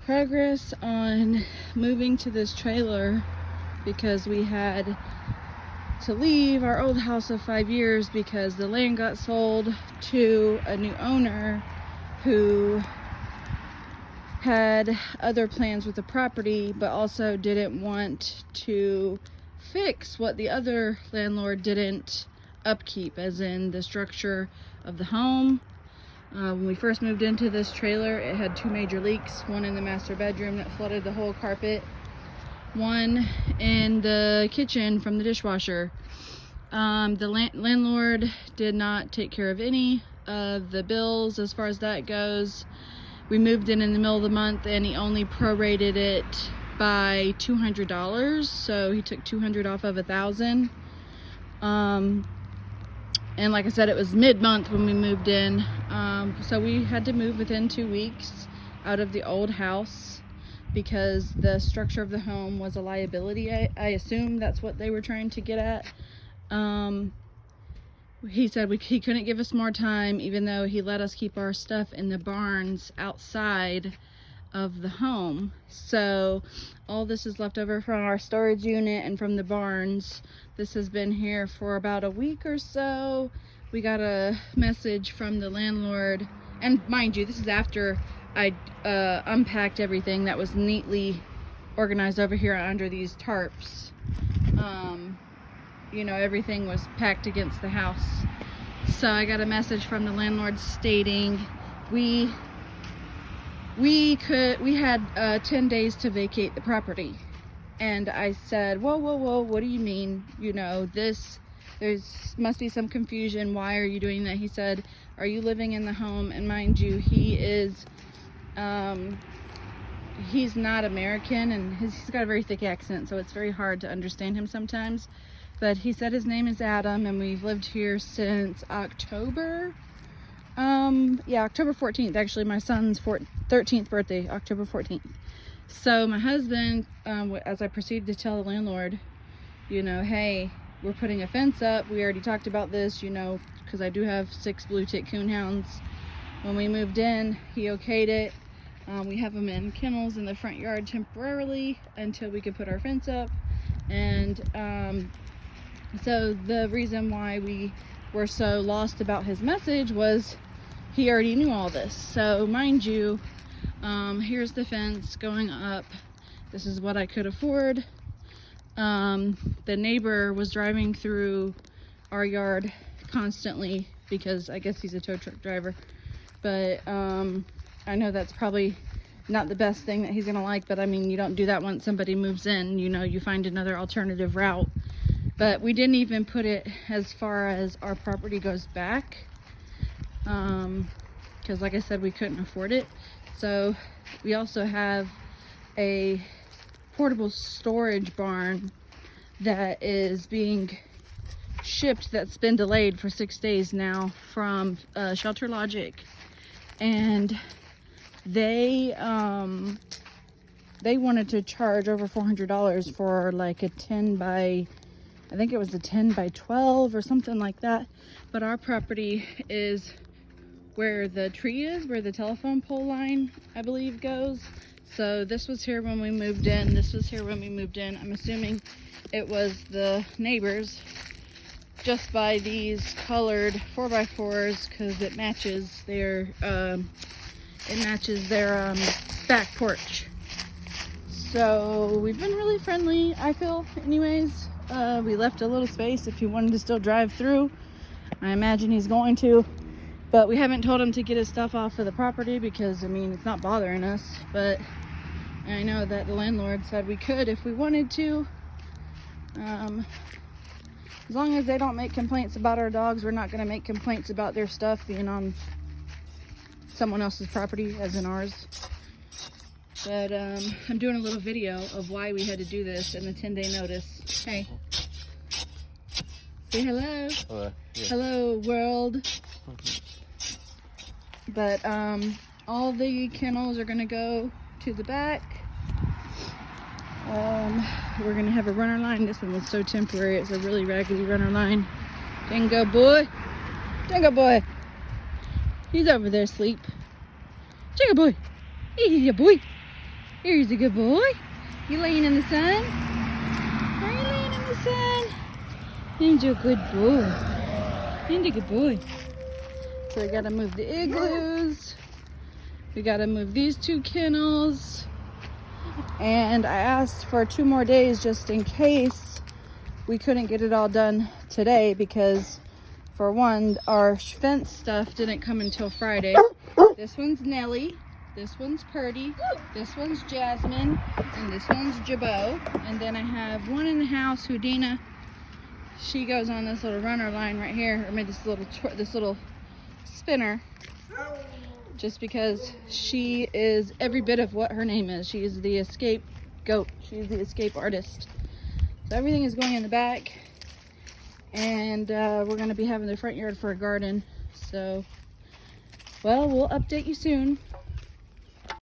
Progress on moving to this trailer because we had to leave our old house of 5 years because the land got sold to a new owner who had other plans with the property, but also didn't want to fix what the other landlord didn't upkeep, as in the structure of the home. When we first moved into this trailer, it had 2 major leaks, one in the master bedroom that flooded the whole carpet, one in the kitchen from the dishwasher. The landlord did not take care of any of the bills as far as that goes. We moved in the middle of the month and he only prorated it by $200, so he took $200 off of $1,000. And like I said, it was mid-month when we moved in, so we had to move within 2 weeks out of the old house because the structure of the home was a liability. I assume that's what they were trying to get at. He said he couldn't give us more time, even though he let us keep our stuff in the barns outside of the home. So all this is left over from our storage unit and from the barns. This has been here for about a week or so. We got a message from the landlord, and mind you, this is after I unpacked everything that was neatly organized over here under these tarps. You know, everything was packed against the house. So I got a message from the landlord stating we had 10 days to vacate the property. And I said, whoa, what do you mean? You know, must be some confusion. Why are you doing that? He said, are you living in the home? And mind you, he's not American, and he's got a very thick accent, so it's very hard to understand him sometimes. But he said his name is Adam, and we've lived here since October. October 14th, actually, my son's 13th birthday, October 14th. So my husband, as I proceeded to tell the landlord, you know, hey, we're putting a fence up. We already talked about this, you know, because I do have 6 blue tick coonhounds. When we moved in, he okayed it. We have them in kennels in the front yard temporarily until we could put our fence up. And so the reason why we were so lost about his message was he already knew all this. So mind you, here's the fence going up. This is what I could afford. The neighbor was driving through our yard constantly because I guess he's a tow truck driver. But I know that's probably not the best thing that he's gonna like, but I mean, you don't do that once somebody moves in, you know, you find another alternative route. But we didn't even put it as far as our property goes back, because like I said, we couldn't afford it. So we also have a portable storage barn that is being shipped, that's been delayed for 6 days now from Shelter Logic, and they wanted to charge over $400 for like a 10 by, I think it was a 10 by 12 or something like that. But our property is where the tree is, where the telephone pole line, I believe, goes. So this was here when we moved in. This was here when we moved in. I'm assuming it was the neighbors, just by these colored 4x4s, because it matches their back porch. So we've been really friendly, I feel, anyways. We left a little space if he wanted to still drive through. I imagine he's going to, but we haven't told him to get his stuff off of the property because, I mean, it's not bothering us. But I know that the landlord said we could if we wanted to. As long as they don't make complaints about our dogs, we're not going to make complaints about their stuff being on someone else's property, as in ours. But I'm doing a little video of why we had to do this and the 10-day notice. Hey. Say hello. Hello. Yeah. Hello, world. But all the kennels are going to go to the back. We're going to have a runner line. This one was so temporary. It's a really raggedy runner line. Dingo boy. Dingo boy. He's over there asleep. Dingo boy. Yeah, boy. Here's a good boy. You laying in the sun? Are you laying in the sun? He's a good boy. He's a good boy. So we gotta move the igloos. We gotta move these 2 kennels. And I asked for 2 more days just in case we couldn't get it all done today, because for one, our fence stuff didn't come until Friday. This one's Nellie, this one's Purdy, this one's Jasmine, and this one's Jabot. And then I have one in the house, Houdina. She goes on this little runner line right here, or maybe this little spinner, just because she is every bit of what her name is. She is the escape goat. She's the escape artist. So everything is going in the back, and we're going to be having the front yard for a garden. So, well, we'll update you soon.